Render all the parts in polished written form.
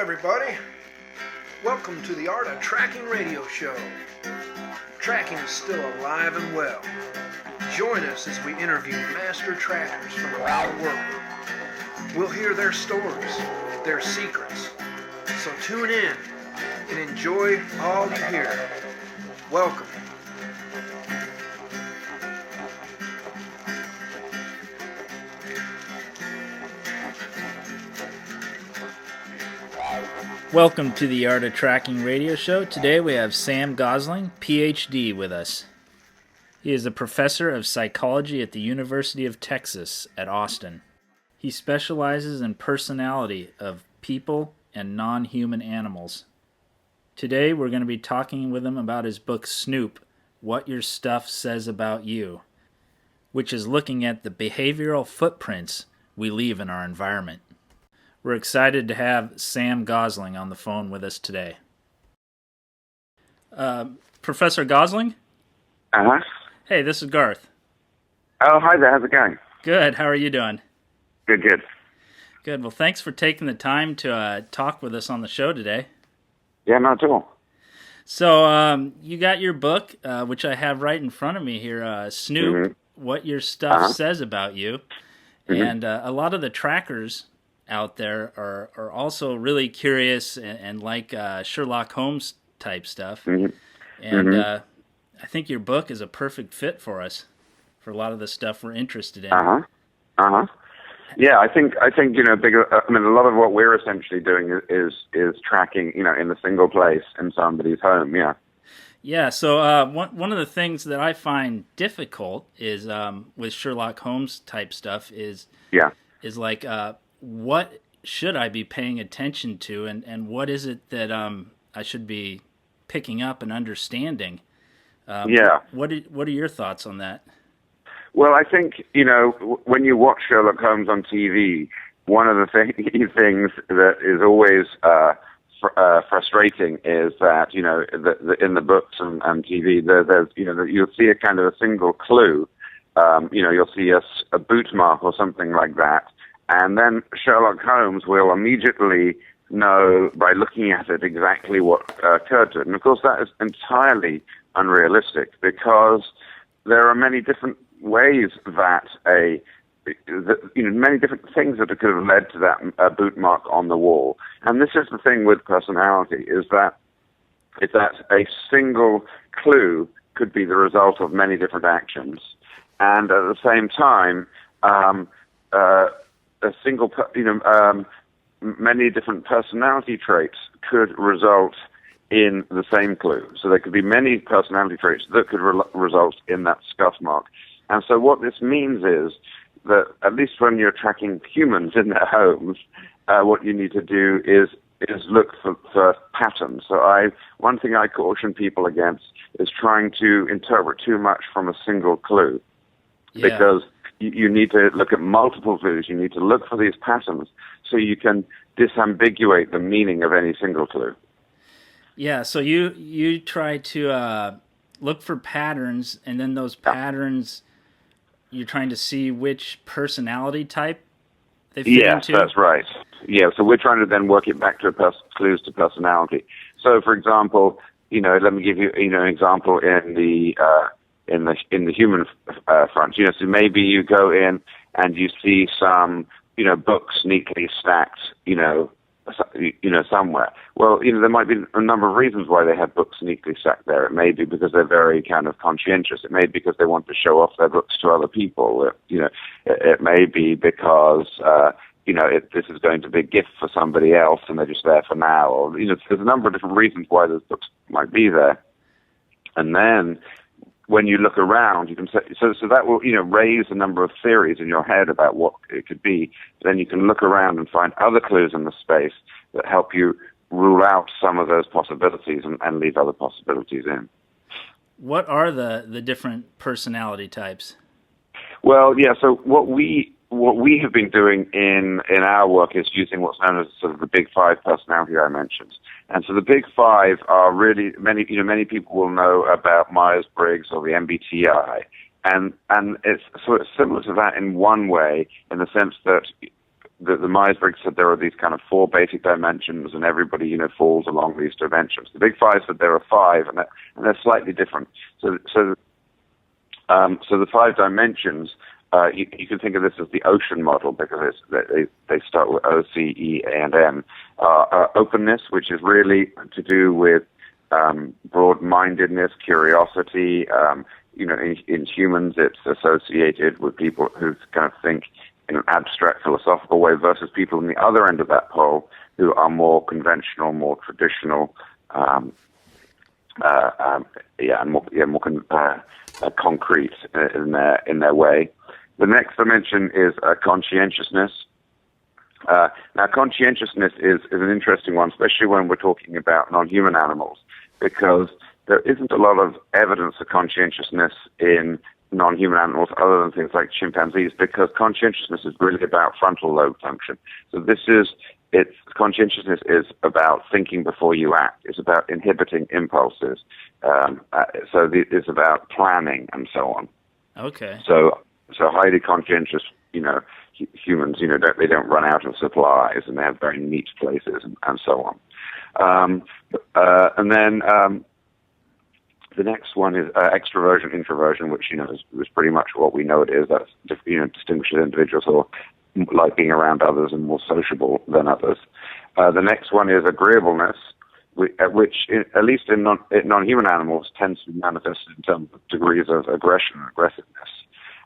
everybody. Welcome to the Art of Tracking radio show. Tracking is still alive and well. Join us as we interview master trackers from around the world. We'll hear their stories, their secrets. So tune in and enjoy all you hear. Welcome. Welcome to the Art of Tracking radio show. Today we have Sam Gosling, Ph.D. with us. He is a professor of psychology at the University of Texas at Austin. He specializes in personality of people and non-human animals. Today we're going to be talking with him about his book Snoop, What Your Stuff Says About You, which is looking at the behavioral footprints we leave in our environment. We're excited to have Sam Gosling on the phone with us today. Professor Gosling? Uh-huh. Hey, this is Garth. Oh, hi there. How's it going? Good. How are you doing? Good. Good. Well, thanks for taking the time to talk with us on the show today. Yeah, not at all. So, you got your book, which I have right in front of me here, Snoop, What Your Stuff Says About You. And a lot of the trackers out there are also really curious and like Sherlock Holmes type stuff. And I think your book is a perfect fit for us, for a lot of the stuff we're interested in. Yeah, I think a lot of what we're essentially doing is tracking, in a single place in somebody's home. Yeah. Yeah. So one of the things that I find difficult is with Sherlock Holmes type stuff is like what should I be paying attention to, and what is it that I should be picking up and understanding? What are your thoughts on that? Well, I think, when you watch Sherlock Holmes on TV, one of the things that is always frustrating is that, in the books and TV, there's you'll see a kind of a single clue. You'll see a boot mark or something like that. And then Sherlock Holmes will immediately know by looking at it exactly what occurred to it. And of course, that is entirely unrealistic because there are many different ways that many different things that could have led to that boot mark on the wall. And this is the thing with personality, is that a single clue could be the result of many different actions. And at the same time, many different personality traits could result in the same clue. So there could be many personality traits that could result in that scuff mark. And so what this means is that at least when you're tracking humans in their homes, what you need to do is look for patterns. So one thing I caution people against is trying to interpret too much from a single clue. Yeah. Because you need to look at multiple clues. You need to look for these patterns so you can disambiguate the meaning of any single clue. Yeah, so you try to look for patterns, and then those patterns, you're trying to see which personality type they fit into? Yes, that's right. Yeah, so we're trying to then work it back to clues to personality. So, for example, let me give you an example in the human front. So maybe you go in and you see some books neatly stacked somewhere. Well, there might be a number of reasons why they have books neatly stacked there. It may be because they're very kind of conscientious. It may be because they want to show off their books to other people. It may be because this is going to be a gift for somebody else and they're just there for now. Or there's a number of different reasons why those books might be there. And then when you look around, you can say, so that will, raise a number of theories in your head about what it could be. Then you can look around and find other clues in the space that help you rule out some of those possibilities and leave other possibilities in. What are the different personality types? Well, yeah, so what we have been doing in our work is using what's known as sort of the big five personality dimensions. And so the big five are really many people will know about Myers-Briggs or the MBTI. And it's similar to that in one way, in the sense that the Myers-Briggs said there are these kind of 4 basic dimensions, and everybody, falls along these dimensions. The Big Five said there are 5, and they're slightly different. So the 5 dimensions, you can think of this as the ocean model, because they start with O, C, E, A, and M. Openness, which is really to do with broad-mindedness, curiosity. In humans, it's associated with people who kind of think in an abstract philosophical way, versus people on the other end of that pole who are more conventional, more traditional, and more concrete in their way. The next dimension is conscientiousness. Now, conscientiousness is an interesting one, especially when we're talking about non-human animals, because there isn't a lot of evidence of conscientiousness in non-human animals other than things like chimpanzees, because conscientiousness is really about frontal lobe function. So conscientiousness is about thinking before you act. It's about inhibiting impulses. It's about planning and so on. Okay. So highly conscientious, humans, they don't run out of supplies, and they have very neat places and so on. And then the next one is extroversion, introversion, which is pretty much what we know it is. That distinguishes individuals who like being around others and more sociable than others. The next one is agreeableness, which at least in non-human animals, tends to be manifested in terms of degrees of aggression and aggressiveness.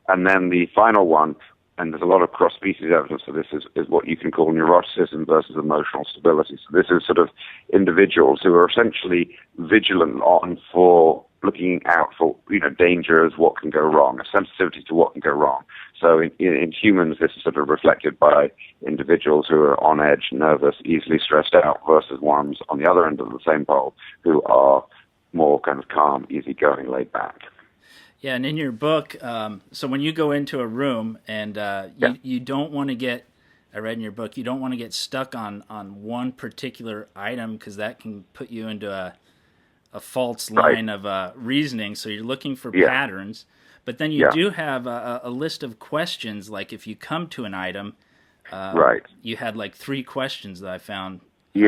And then the final one, and there's a lot of cross-species evidence for this, is what you can call neuroticism versus emotional stability. So this is sort of individuals who are essentially vigilant for looking out for dangers, what can go wrong, a sensitivity to what can go wrong. So in humans, this is sort of reflected by individuals who are on edge, nervous, easily stressed out, versus ones on the other end of the same pole who are more kind of calm, easygoing, laid back. Yeah, and in your book, so when you go into a room and you don't want to get, I read in your book, you don't want to get stuck on one particular item, because that can put you into a false line of reasoning. So you're looking for patterns, but then you do have a list of questions. Like if you come to an item, you had like 3 questions that I found. So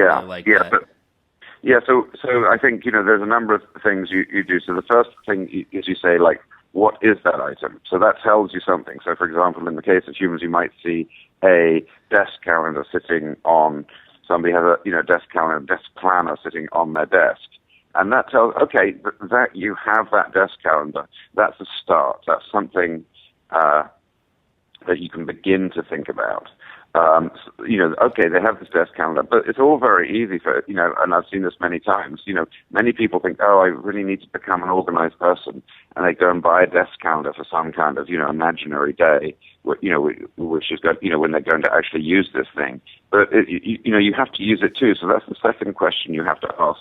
I think, there's a number of things you do. So the first thing is you say, like, what is that item? So that tells you something. So, for example, in the case of humans, you might see a desk calendar sitting on, somebody has a desk calendar, desk planner sitting on their desk. And that tells, okay, that you have that desk calendar. That's a start. That's something that you can begin to think about. Okay, they have this desk calendar, but it's all very easy for, and I've seen this many times, many people think, oh, I really need to become an organized person, and they go and buy a desk calendar for some kind of, imaginary day, which is, when they're going to actually use this thing. But, you have to use it too, so that's the second question you have to ask.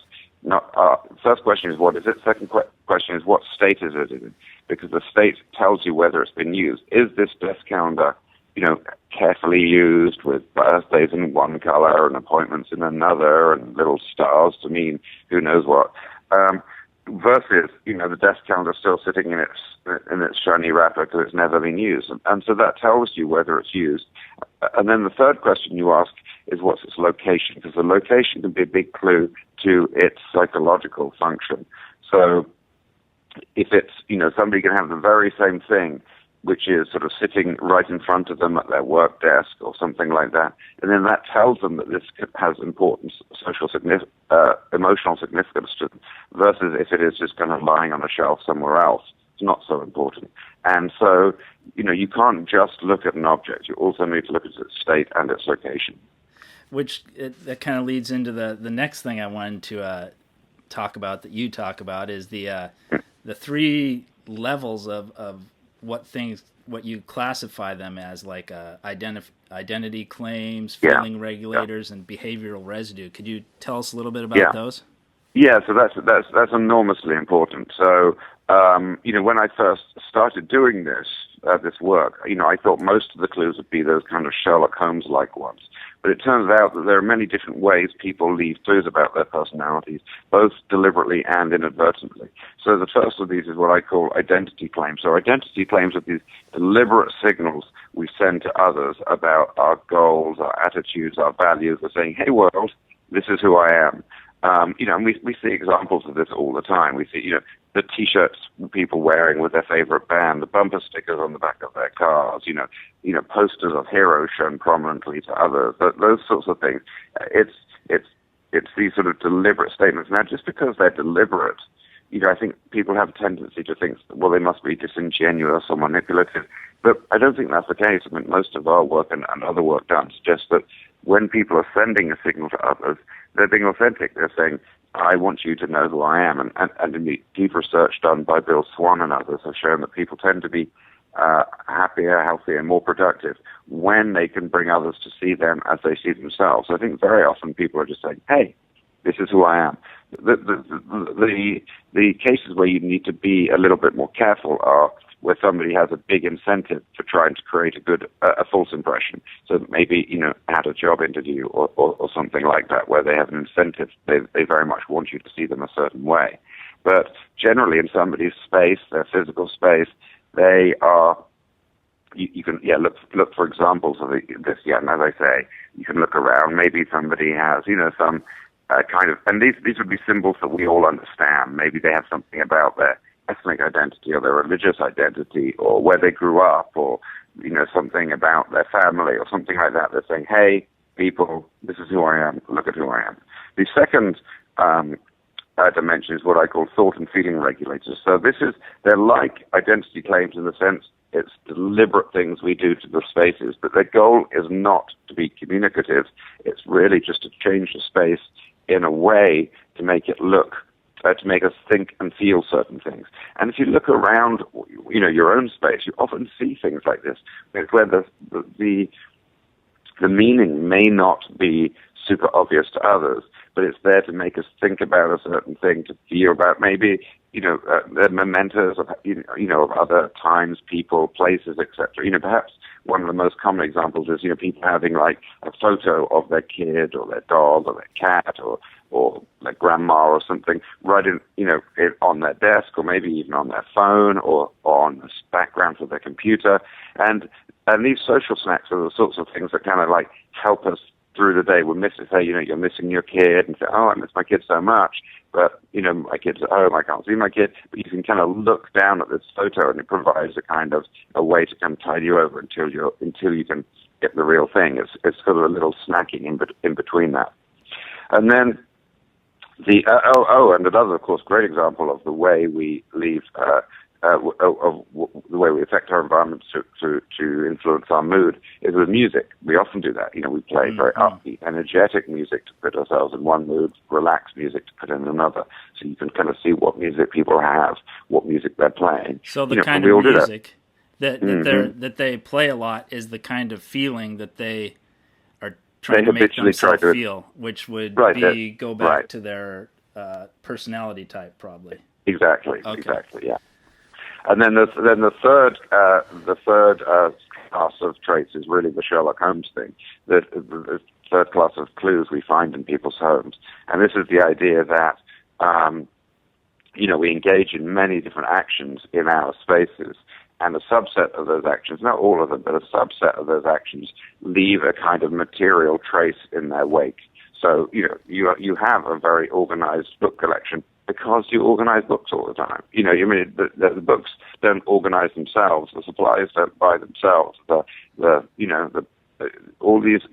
First question is, what is it? Second question is, what state is it in? Because the state tells you whether it's been used. Is this desk calendar carefully used, with birthdays in one color and appointments in another and little stars to mean who knows what, versus, the desk calendar still sitting in its shiny wrapper because it's never been used. And so that tells you whether it's used. And then the third question you ask is, what's its location? Because the location can be a big clue to its psychological function. So if it's, somebody can have the very same thing, which is sort of sitting right in front of them at their work desk or something like that. And then that tells them that this has important emotional significance to them, versus if it is just kind of lying on a shelf somewhere else. It's not so important. And so, you can't just look at an object. You also need to look at its state and its location. That kind of leads into the next thing I wanted to talk about, that you talk about, is the 3 levels of what you classify them as, like identity claims, feeling regulators, and behavioral residue. Could you tell us a little bit about those? Yeah, so that's enormously important. So when I first started doing this work, I thought most of the clues would be those kind of Sherlock Holmes-like ones. But it turns out that there are many different ways people leave clues about their personalities, both deliberately and inadvertently. So the first of these is what I call identity claims. So identity claims are these deliberate signals we send to others about our goals, our attitudes, our values. We're saying, hey, world, this is who I am. And we see examples of this all the time. We see, the T-shirts people wearing with their favorite band, the bumper stickers on the back of their cars, posters of heroes shown prominently to others, those sorts of things. It's these sort of deliberate statements. Now, just because they're deliberate, I think people have a tendency to think, well, they must be disingenuous or manipulative. But I don't think that's the case. I mean, most of our work and other work done suggests that when people are sending a signal to others, they're being authentic. They're saying, I want you to know who I am. And indeed, deep research done by Bill Swan and others have shown that people tend to be happier, healthier, and more productive when they can bring others to see them as they see themselves. I think very often people are just saying, hey, this is who I am. The cases where you need to be a little bit more careful are where somebody has a big incentive for trying to create a false impression. So maybe, at a job interview or something like that, where they have an incentive, they very much want you to see them a certain way. But generally in somebody's space, their physical space, they are, you can look for examples of this, and as I say, you can look around, maybe somebody has, some kind of, and these would be symbols that we all understand. Maybe they have something about their ethnic identity or their religious identity or where they grew up or, something about their family or something like that. They're saying, hey, people, this is who I am. Look at who I am. The second dimension is what I call thought and feeling regulators. So they're like identity claims in the sense it's deliberate things we do to the spaces, but their goal is not to be communicative. It's really just to change the space in a way to make it look to make us think and feel certain things. And if you look around, your own space, you often see things like this, where the meaning may not be super obvious to others, but it's there to make us think about a certain thing, to feel about maybe, the mementos of, of other times, people, places, etc. Perhaps one of the most common examples is, people having like a photo of their kid or their dog or their cat or their grandma or something right in, on their desk or maybe even on their phone or on the background of their computer. And these social snacks are the sorts of things that kind of like help us through the day. We're missing, say, you're missing your kid and say, oh, I miss my kid so much. But, my kid's at home, I can't see my kid. But you can kind of look down at this photo and it provides a kind of a way to kind of tide you over until you can get the real thing. It's sort of a little snacking in between that. And then and another, of course, great example of the way we leave, of the way we affect our environment to influence our mood is with music. We often do that. We play very upbeat, energetic music to put ourselves in one mood, relaxed music to put in another. So you can kind of see what music people have, what music they're playing. So the kind of music that they play a lot is the kind of feeling that they are trying to make themselves feel, which would go back to their personality type, probably. Exactly. Yeah. And then the third class of traits is really the Sherlock Holmes thing. The third class of clues we find in people's homes, and this is the idea that we engage in many different actions in our spaces, and a subset of those actions, not all of them, but a subset of those actions leave a kind of material trace in their wake. So, you have a very organized book collection because you organize books all the time. The books don't organize themselves. The supplies don't buy themselves.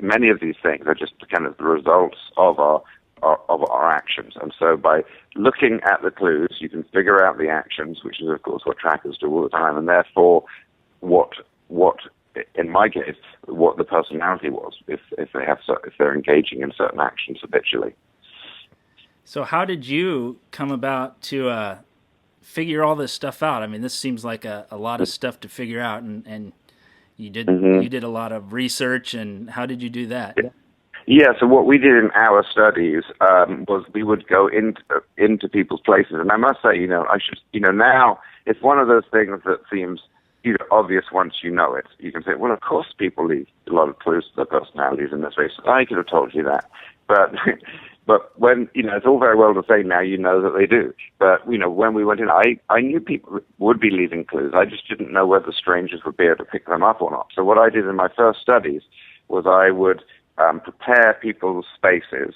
Many of these things are just kind of the results of our actions. And so by looking at the clues, you can figure out the actions, which is, of course, what trackers do all the time, and therefore what in my case, what the personality was if they're engaging in certain actions habitually. So how did you come about to figure all this stuff out? I mean, this seems like a lot of stuff to figure out, and you did a lot of research. And how did you do that? Yeah, so what we did in our studies was we would go into people's places, and I must say, now it's one of those things that seems obvious once you know it. You can say, well, of course people leave a lot of clues to their personalities in their faces. I could have told you that, but but when it's all very well to say now that they do. But when we went in, I knew people would be leaving clues. I just didn't know whether strangers would be able to pick them up or not. So what I did in my first studies was I would prepare people's spaces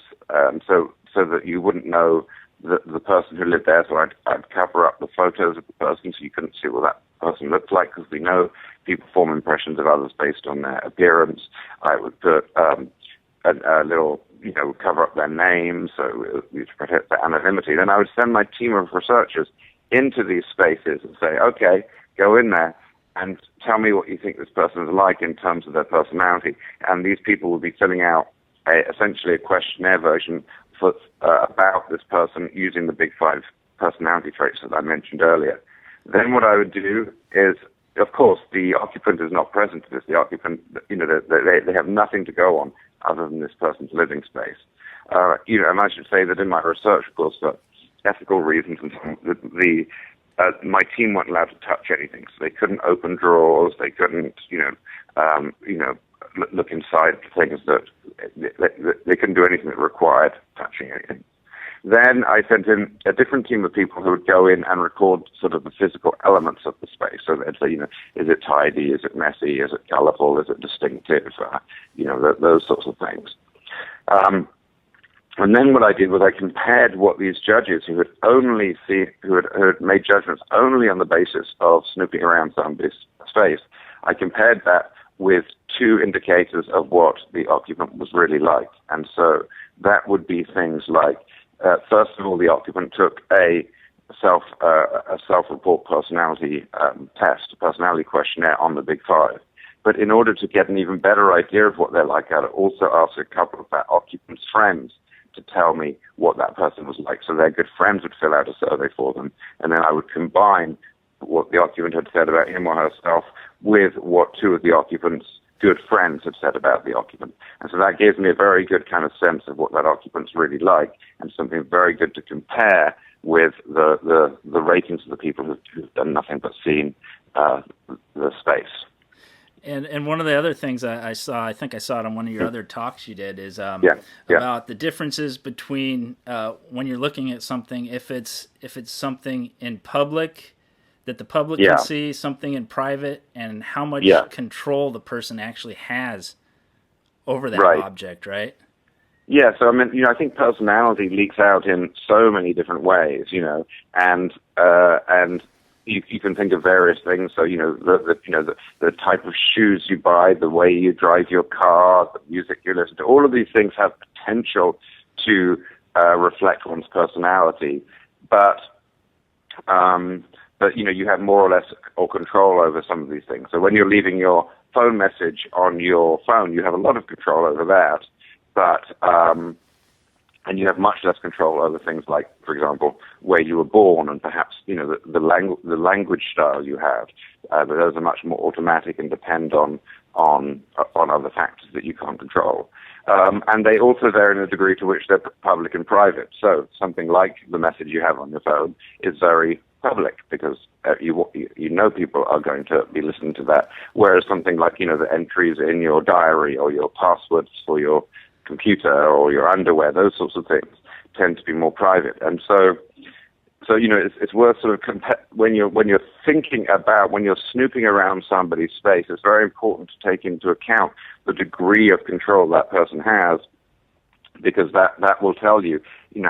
so that you wouldn't know the person who lived there. So I'd cover up the photos of the person so you couldn't see what that person looked like, because we know people form impressions of others based on their appearance. I would put a little, cover up their names so to protect their anonymity. Then I would send my team of researchers into these spaces and say, okay, go in there and tell me what you think this person is like in terms of their personality. And these people would be filling out essentially a questionnaire version about this person using the big 5 personality traits that I mentioned earlier. Then what I would do is, of course, the occupant is not present to this. The occupant, they have nothing to go on other than this person's living space. And I should say that in my research, of course, for ethical reasons, my team weren't allowed to touch anything. So they couldn't open drawers. They couldn't, look inside things that they couldn't do anything that required touching anything. Then I sent in a different team of people who would go in and record sort of the physical elements of the space. So they'd say, is it tidy? Is it messy? Is it colorful? Is it distinctive? Those sorts of things. And then what I did was I compared what these judges who had made judgments only on the basis of snooping around somebody's space, I compared that with 2 indicators of what the occupant was really like. And so that would be things like, first of all, the occupant took a self-report personality test, a personality questionnaire on the Big 5. But in order to get an even better idea of what they're like, I'd also ask a couple of that occupant's friends to tell me what that person was like. So their good friends would fill out a survey for them, and then I would combine what the occupant had said about him or herself with what 2 of the occupant's good friends had said about the occupant. And so that gives me a very good kind of sense of what that occupant's really like, and something very good to compare with the ratings of the people who've done nothing but seen the space. And one of the other things I saw, I think I saw it on one of your other talks you did, is about the differences between when you're looking at something, if it's something in public that the public can see, something in private, and how much control the person actually has over that object, right? Yeah, so I think personality leaks out in so many different ways, and you can think of various things. So the type of shoes you buy, the way you drive your car, the music you listen to, all of these things have potential to reflect one's personality, but you have more or less control over some of these things. So when you're leaving your phone message on your phone, you have a lot of control over that, but and you have much less control over things like, for example, where you were born and perhaps the language style you have. But those are much more automatic and depend on other factors that you can't control. And they also vary in a degree to which they're public and private. So something like the message you have on your phone is very public because people are going to be listening to that. Whereas something like the entries in your diary or your passwords for your computer or your underwear, those sorts of things tend to be more private. And so it's worth sort of when you're thinking about, when you're snooping around somebody's space, it's very important to take into account the degree of control that person has, because that will tell you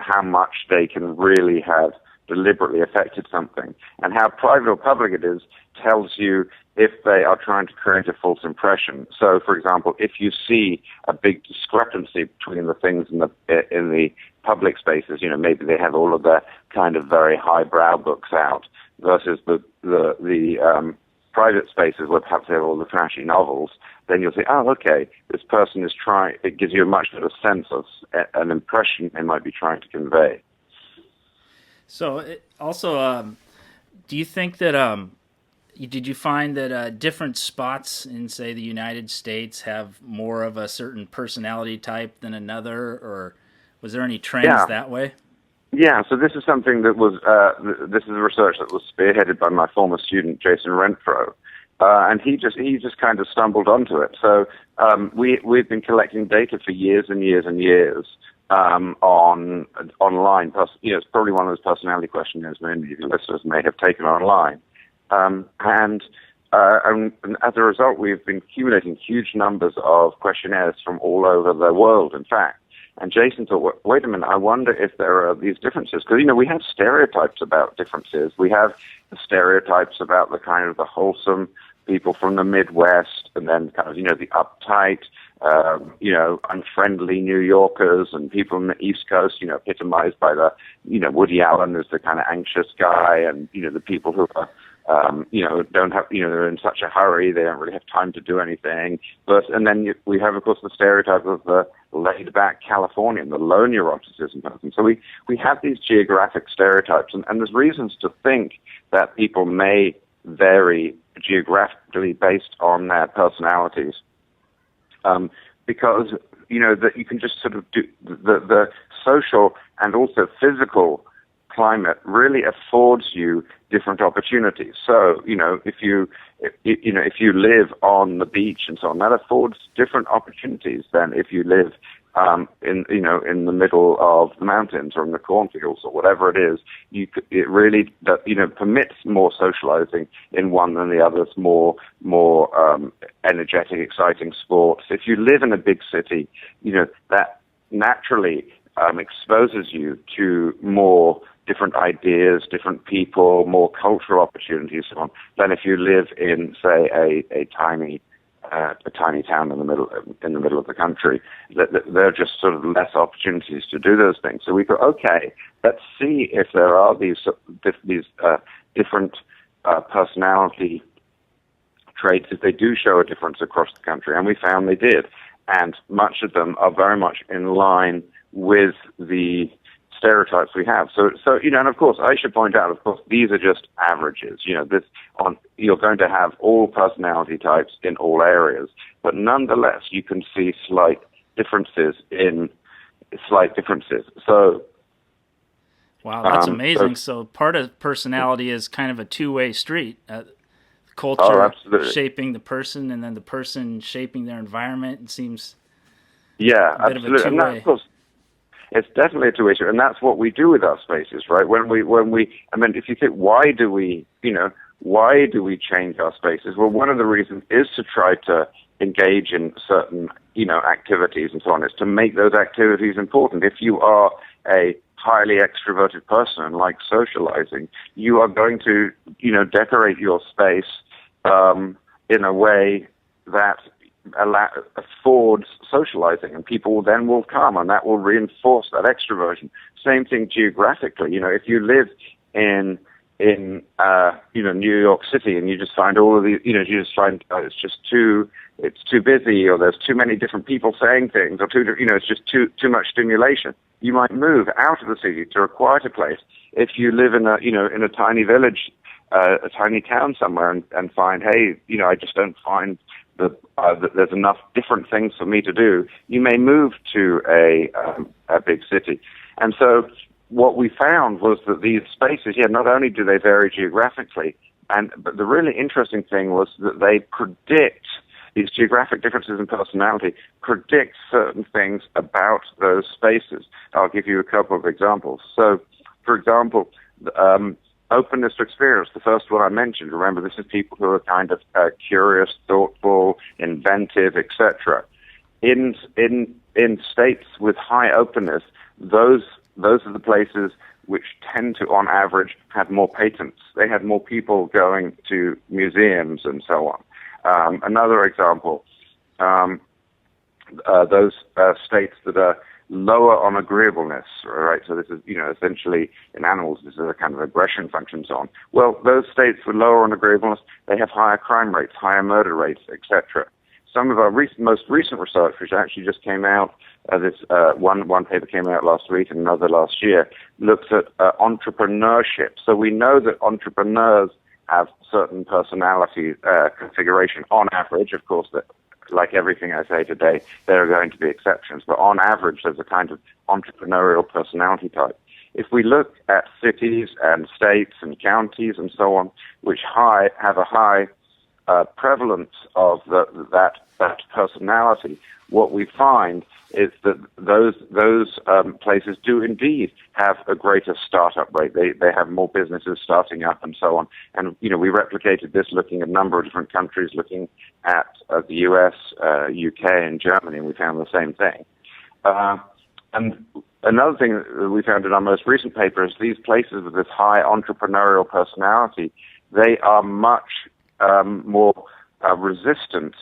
how much they can really have deliberately affected something, and how private or public it is tells you if they are trying to create a false impression. So, for example, if you see a big discrepancy between the things in the public spaces, maybe they have all of their kind of very highbrow books out versus the private spaces where perhaps they have all the trashy novels, then you'll say, oh, okay, this person is trying. It gives you a much better sense of an impression they might be trying to convey. So, do you think that did you find that different spots in, say, the United States have more of a certain personality type than another, or was there any trends that way? Yeah, so this is something that was, this is a research that was spearheaded by my former student, Jason Renfro, and he just kind of stumbled onto it. So we've been collecting data for years and years and years online. It's probably one of those personality questionnaires many of your listeners may have taken online. And as a result, we've been accumulating huge numbers of questionnaires from all over the world, in fact. And Jason thought, wait a minute, I wonder if there are these differences. Because, we have stereotypes about differences. We have the stereotypes about the kind of the wholesome people from the Midwest, and then kind of, the uptight, unfriendly New Yorkers, and people on the East Coast, epitomized by the, Woody Allen is the kind of anxious guy, and, the people who are, don't have, they're in such a hurry, they don't really have time to do anything. And then we have, of course, the stereotype of the laid-back Californian, the low neuroticism person. So we have these geographic stereotypes, and there's reasons to think that people may vary geographically based on their personalities, because, that you can just sort of do the social and also physical climate really affords you different opportunities. So, if you live on the beach and so on, that affords different opportunities than if you live in the middle of the mountains or in the cornfields or whatever it is. It really permits more socializing in one than the others, more energetic, exciting sports. If you live in a big city, that naturally exposes you to more different ideas, different people, more cultural opportunities, so on, than if you live in, say, a tiny town in the middle of the country. There are just sort of less opportunities to do those things. So we thought, okay, let's see if there are these different personality traits, if they do show a difference across the country, and we found they did, and much of them are very much in line with the stereotypes we have. So and of course, I should point out, of course, these are just averages. You're going to have all personality types in all areas, but nonetheless, you can see slight differences. So, wow, that's amazing. So part of personality is kind of a two-way street. Culture shaping the person, and then the person shaping their environment. It seems a bit absolutely. of a two-way. And that, of course, it's definitely a two-way street, and that's what we do with our spaces, right? If you think, why do we change our spaces? Well, one of the reasons is to try to engage in certain, activities and so on. It's to make those activities important. If you are a highly extroverted person and like socializing, you are going to, decorate your space in a way that affords socializing, and people then will come, and that will reinforce that extroversion. Same thing geographically. If you live in New York City, and you just find all of these, you just find it's too busy, or there's too many different people saying things, or it's just too much stimulation. You might move out of the city to a quieter place. If you live in a tiny village, a tiny town somewhere, and find, hey, I just don't find that there's enough different things for me to do, you may move to a big city. And so what we found was that these spaces, not only do they vary geographically, but the really interesting thing was that they predict, these geographic differences in personality predict certain things about those spaces. I'll give you a couple of examples. So, for example, openness to experience, the first one I mentioned. Remember, this is people who are kind of curious, thoughtful, inventive, etc. In states with high openness, those are the places which tend to, on average, have more patents. They had more people going to museums and so on. Another example, those states that are lower on agreeableness, right? So this is, essentially in animals, this is a kind of aggression function so on. Well, those states with lower on agreeableness, they have higher crime rates, higher murder rates, etc. Some of our most recent research, which actually just came out, one paper came out last week and another last year, looks at entrepreneurship. So we know that entrepreneurs have certain personality configuration on average. Of course, that, like everything I say today, there are going to be exceptions, but on average, there's a kind of entrepreneurial personality type. If we look at cities and states and counties and so on, which have a high prevalence of that personality, what we find is that those places do indeed have a greater startup rate. They have more businesses starting up and so on. And we replicated this looking at a number of different countries, looking at the U.S., UK, and Germany, and we found the same thing. And another thing that we found in our most recent paper is these places with this high entrepreneurial personality, they are much more resistant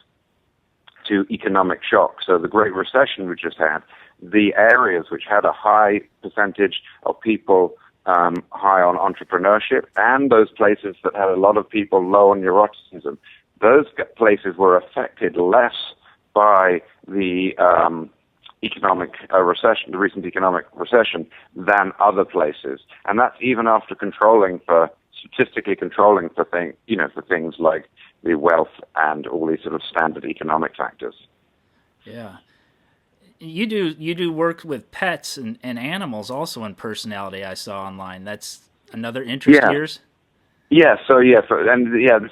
to economic shock. So the Great Recession we just had, the areas which had a high percentage of people high on entrepreneurship, and those places that had a lot of people low on neuroticism, those places were affected less by the economic recession, the recent economic recession, than other places. And that's even after statistically controlling for things like the wealth and all these sort of standard economic factors. Yeah. You do work with pets and animals also in personality, I saw online. That's another interest of yours? Yeah, this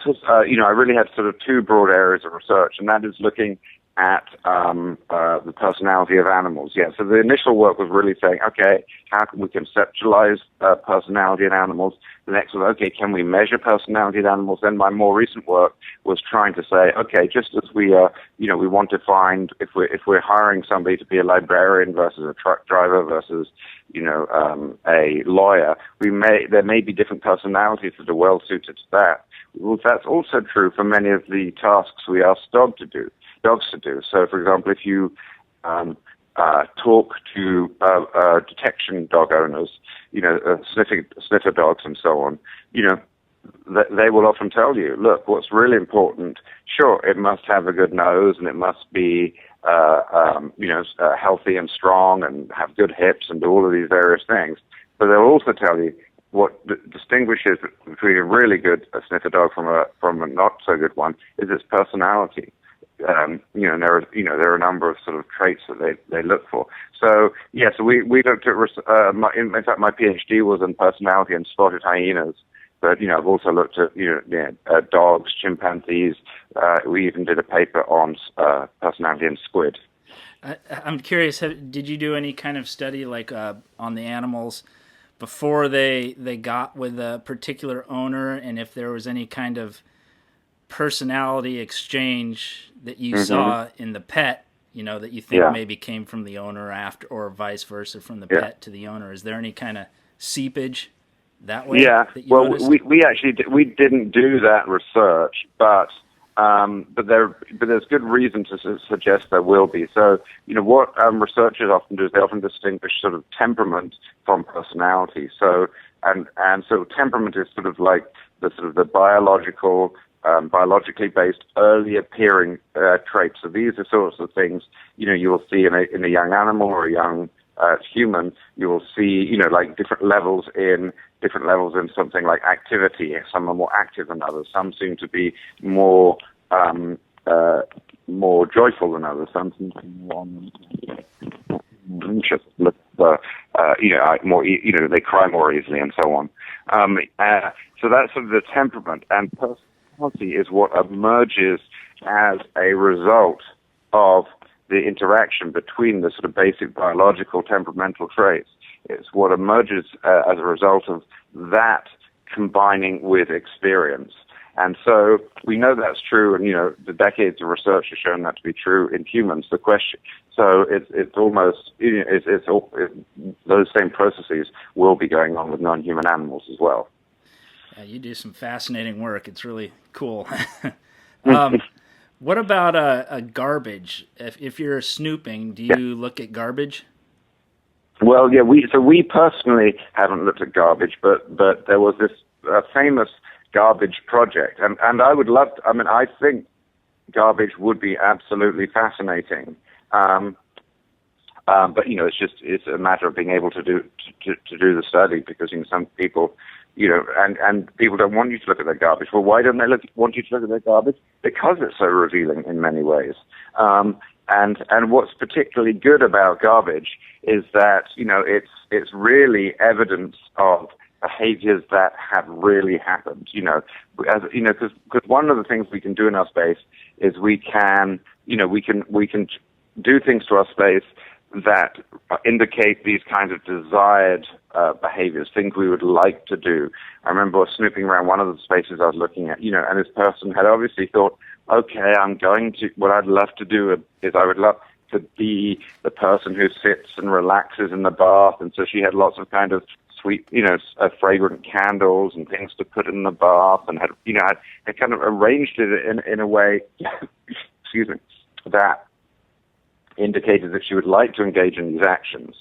was, I really had sort of two broad areas of research, and that is looking at the personality of animals. Yeah, so the initial work was really saying, okay, how can we conceptualize personality in animals? The next was, okay, can we measure personality in animals? Then my more recent work was trying to say, okay, just as we want to find if we're hiring somebody to be a librarian versus a truck driver versus a lawyer, there may be different personalities that are well suited to that. Well, that's also true for many of the tasks we ask dogs to do. So, for example, if you talk to detection dog owners, sniffer dogs and so on, they will often tell you, look, what's really important, sure, it must have a good nose and it must be, healthy and strong and have good hips and do all of these various things. But they'll also tell you what distinguishes between a really good sniffer dog from a not so good one is its personality. There are a number of sort of traits that they look for. So we looked at in fact my Ph.D. was in personality and spotted hyenas, but I've also looked at dogs, chimpanzees. We even did a paper on personality in squid. I'm curious, did you do any kind of study like on the animals before they got with a particular owner, and if there was any kind of personality exchange that you saw in the pet, that you think maybe came from the owner after, or vice versa from the pet to the owner? Is there any kind of seepage that way? Yeah. That you noticed? we actually we didn't do that research, but there's good reason to suggest there will be. So what researchers often do is they often distinguish sort of temperament from personality. So so temperament is sort of like the biologically based, early appearing traits. So these are sorts of things you will see in a young animal or a young human. You will see like different levels in something like activity. Some are more active than others. Some seem to be more joyful than others. Some seem to be more anxious. They cry more easily and so on. So that's sort of the temperament, and personality is what emerges as a result of the interaction between the sort of basic biological temperamental traits. It's what emerges as a result of that combining with experience. And so we know that's true, and the decades of research have shown that to be true in humans. The question, so it's almost those same processes will be going on with non-human animals as well. Yeah, you do some fascinating work. It's really cool. What about a garbage? If you're snooping, do you look at garbage? Well, yeah, we personally haven't looked at garbage, but there was this famous garbage project, and I would love to, I think garbage would be absolutely fascinating. But it's a matter of being able to do the study, because some people and people don't want you to look at their garbage. Well, why don't they want you to look at their garbage? Because it's so revealing in many ways. And what's particularly good about garbage is that, it's really evidence of behaviors that have really happened, because one of the things we can do in our space is we can do things to our space that indicate these kinds of desired behaviors, things we would like to do. I remember snooping around one of the spaces I was looking at, and this person had obviously thought, okay, what I'd love to do is I would love to be the person who sits and relaxes in the bath. And so she had lots of kind of sweet, fragrant candles and things to put in the bath, and had kind of arranged it in a way, excuse me, that indicated that she would like to engage in these actions.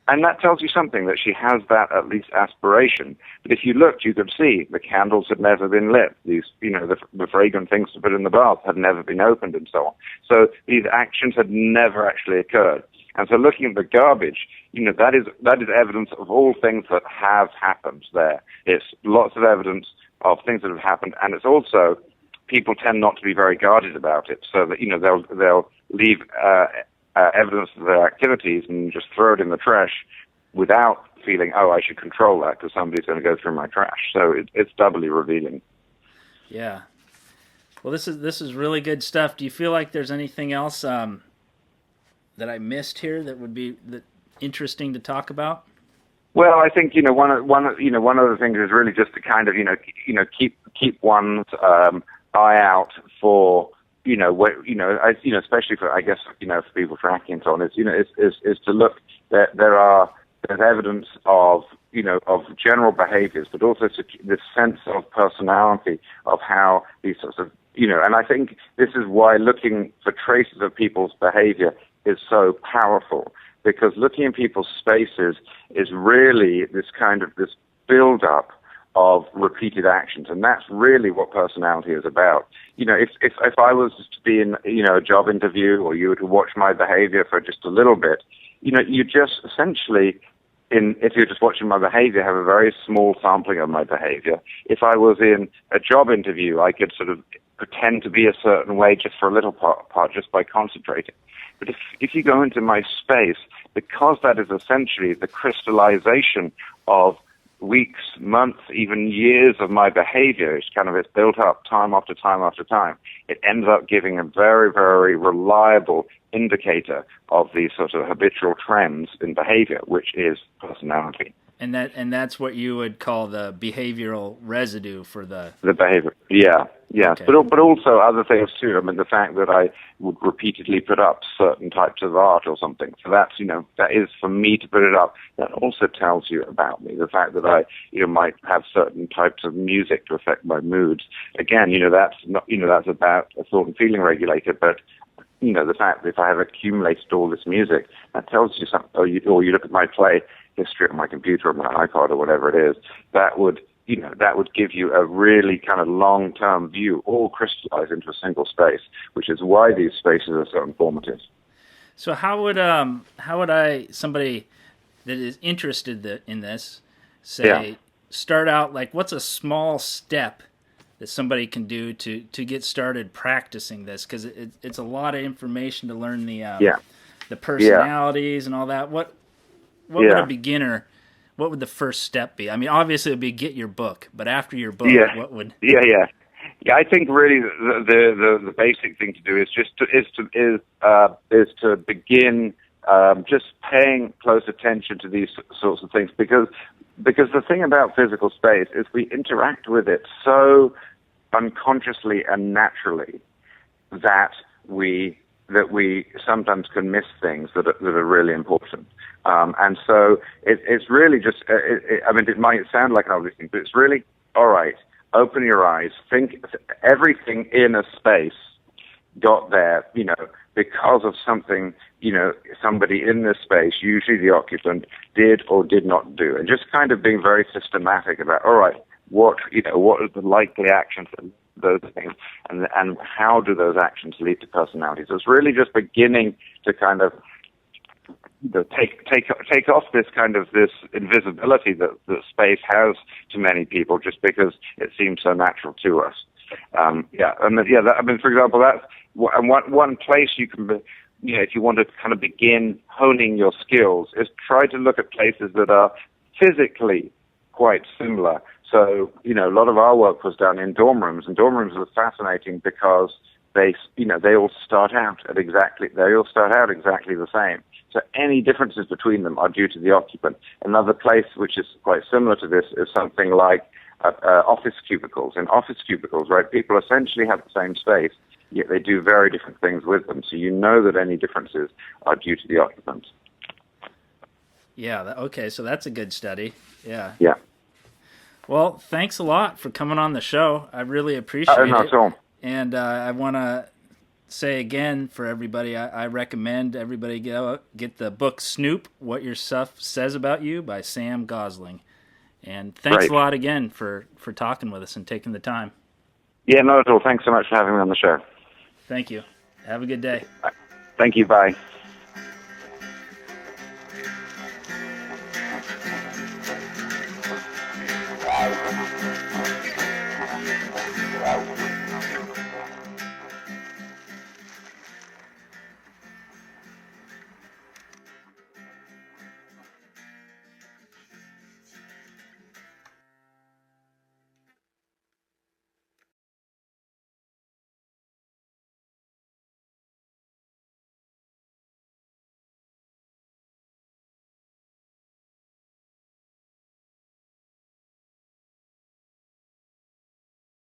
And that tells you something, that she has that at least aspiration. But if you looked, you could see the candles had never been lit. These, the fragrant things to put in the bath had never been opened and so on. So these actions had never actually occurred. And so looking at the garbage, that is evidence of all things that have happened there. It's lots of evidence of things that have happened, and it's also, people tend not to be very guarded about it, so that, they'll leave evidence of their activities and just throw it in the trash without feeling, oh, I should control that because somebody's going to go through my trash. So it's doubly revealing. Yeah. Well, this is really good stuff. Do you feel like there's anything else that I missed here that would be interesting to talk about? Well, I think one of the things is really just to kind of keep one's eye out for especially for, I guess, for people tracking and so on, is to look that there's evidence of general behaviors, but also this sense of personality of how these sorts of, and I think this is why looking for traces of people's behavior is so powerful, because looking in people's spaces is really this build-up of repeated actions, and that's really what personality is about. If I was to be in a job interview, or you were to watch my behavior for just a little bit, you just essentially, if you're just watching my behavior, have a very small sampling of my behavior. If I was in a job interview, I could sort of pretend to be a certain way just for a little part just by concentrating. But if you go into my space, because that is essentially the crystallization of weeks, months, even years of my behavior, it's built up time after time after time. It ends up giving a very, very reliable indicator of these sort of habitual trends in behavior, which is personality. And that's what you would call the behavioral residue for the behavior. Yeah. Okay. But also other things too. I mean, the fact that I would repeatedly put up certain types of art or something. So that's that is for me to put it up. That also tells you about me. The fact that I might have certain types of music to affect my moods. Again, that's not that's about a thought and feeling regulator, but the fact that if I have accumulated all this music, that tells you something. Or you look at my play history on my computer or my iPod or whatever it is, that would give you a really kind of long-term view, all crystallized into a single space, which is why these spaces are so informative. So how would somebody that is interested in this start out, like, what's a small step that somebody can do to get started practicing this? Because it's a lot of information to learn the personalities and all that. What would a beginner, what would the first step be? I mean, obviously it would be get your book, but after your book, what would? Yeah, I think really the basic thing to do is to begin just paying close attention to these sorts of things, because the thing about physical space is we interact with it so unconsciously and naturally that we sometimes can miss things that are really important. And so it's really just, it might sound like an obvious thing, but it's really, all right, open your eyes, think everything in a space got there, because of something, somebody in this space, usually the occupant, did or did not do. And just kind of being very systematic about, all right, what are the likely actions of those things, and how do those actions lead to personality? So it's really just beginning to kind of take off this kind of this invisibility that space has to many people, just because it seems so natural to us. For example, that's one place you can, if you want to kind of begin honing your skills, is try to look at places that are physically quite similar. So, a lot of our work was done in dorm rooms, and dorm rooms were fascinating because they all start out exactly the same. So any differences between them are due to the occupant. Another place which is quite similar to this is something like office cubicles. In office cubicles, right, people essentially have the same space, yet they do very different things with them. So that any differences are due to the occupant. Yeah, okay, so that's a good study. Yeah. Yeah. Well, thanks a lot for coming on the show. I really appreciate it. Not at all. And I want to say again for everybody, I recommend everybody get the book Snoop, What Your Stuff Says About You by Sam Gosling. And thanks a lot again for talking with us and taking the time. Yeah, not at all. Thanks so much for having me on the show. Thank you. Have a good day. Thank you. Bye.